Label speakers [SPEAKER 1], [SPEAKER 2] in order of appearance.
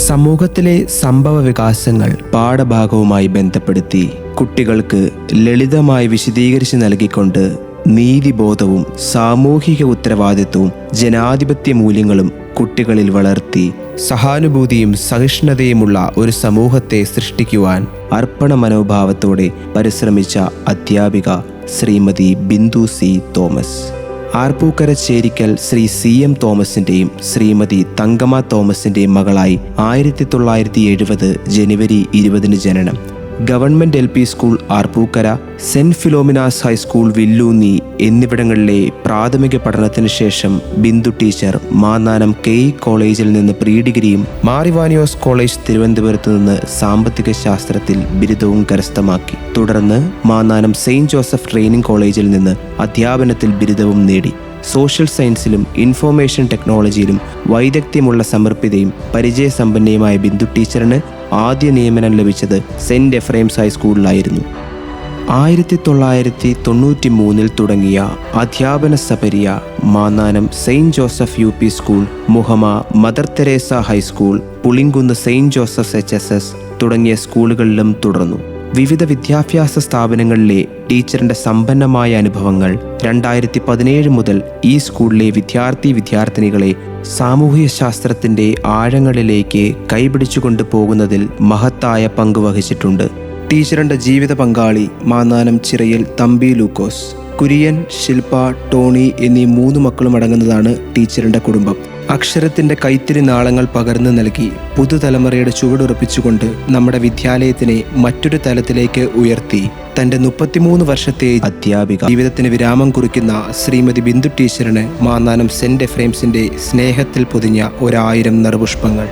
[SPEAKER 1] സമൂഹത്തിലെ സംഭവ വികാസങ്ങൾ പാഠഭാഗവുമായി ബന്ധപ്പെടുത്തി കുട്ടികൾക്ക് ലളിതമായി വിശദീകരിച്ച് നൽകിക്കൊണ്ട് നീതിബോധവും സാമൂഹിക ഉത്തരവാദിത്വവും ജനാധിപത്യ മൂല്യങ്ങളും കുട്ടികളിൽ വളർത്തി സഹാനുഭൂതിയും സഹിഷ്ണുതയുമുള്ള ഒരു സമൂഹത്തെ സൃഷ്ടിക്കുവാൻ അർപ്പണ മനോഭാവത്തോടെ പരിശ്രമിച്ച അധ്യാപിക Shrimati Bindu C Thomas. Arpookara Cherickal Shri CM തോമസിൻ്റെയും ശ്രീമതി തങ്കമ്മ തോമസിൻ്റെയും മകളായി 1970 ജനുവരി 20 ജനനം. Government LP school Arpookara, saint Philomena's high school Villoonni എന്നിവിടങ്ങളിലെ പ്രാഥമിക പഠനത്തിന് ശേഷം ബിന്ദു ടീച്ചർ മാന്നാനം KE കോളേജിൽ നിന്ന് പ്രീ ഡിഗ്രിയും മാറിവാനിയോസ് കോളേജ് തിരുവനന്തപുരത്ത് നിന്ന് സാമ്പത്തിക ശാസ്ത്രത്തിൽ ബിരുദവും കരസ്ഥമാക്കി. തുടർന്ന് മാന്നാനം സെയിൻറ്റ് ജോസഫ് ട്രെയിനിങ് കോളേജിൽ നിന്ന് അധ്യാപനത്തിൽ ബിരുദവും നേടി. സോഷ്യൽ സയൻസിലും ഇൻഫോർമേഷൻ ടെക്നോളജിയിലും വൈദഗ്ധ്യമുള്ള സമർപ്പിതയും പരിചയസമ്പന്നയുമായ ബിന്ദു ടീച്ചറിന് ആദ്യ നിയമനം ലഭിച്ചത് സെൻറ്റ് എഫ്രൈംസ് ഹൈസ്കൂളിലായിരുന്നു. 1993 തുടങ്ങിയ അധ്യാപന സപര്യ Mannanam saint Joseph UP school, Muhamma mother Teresa high school, Pulinkunnu saint Joseph HSS തുടങ്ങിയ സ്കൂളുകളിലും തുടർന്നു. വിവിധ വിദ്യാഭ്യാസ സ്ഥാപനങ്ങളിലെ ടീച്ചറിൻ്റെ സമ്പന്നമായ അനുഭവങ്ങൾ 2017 മുതൽ ഈ സ്കൂളിലെ വിദ്യാർത്ഥിനികളെ സാമൂഹിക ശാസ്ത്രത്തിൻ്റെ ആഴങ്ങളിലേക്ക് കൈപിടിച്ചുകൊണ്ട് പോകുന്നതിൽ മഹത്തായ പങ്ക് വഹിച്ചിട്ടുണ്ട്. ടീച്ചറിൻ്റെ ജീവിത പങ്കാളി മാന്നാനം ചിറയിൽ തമ്പി ലൂക്കോസ്. കുര്യൻ, ശില്പ, ടോണി എന്നീ 3 മക്കളും അടങ്ങുന്നതാണ് ടീച്ചറിൻ്റെ കുടുംബം. അക്ഷരത്തിൻ്റെ കൈത്തിരി നാളങ്ങൾ പകർന്നു നൽകി പുതുതലമുറയുടെ ചുവടുറപ്പിച്ചുകൊണ്ട് നമ്മുടെ വിദ്യാലയത്തിനെ മറ്റൊരു തലത്തിലേക്ക് ഉയർത്തി തൻ്റെ 33 വർഷത്തെ അധ്യാപിക ജീവിതത്തിന് വിരാമം കുറിക്കുന്ന ശ്രീമതി ബിന്ദു ടീച്ചറിന് മാന്നാനം സെൻറ്റ് എഫ്രൈംസിൻ്റെ സ്നേഹത്തിൽ പൊതിഞ്ഞ 1000 നിറപുഷ്പങ്ങൾ.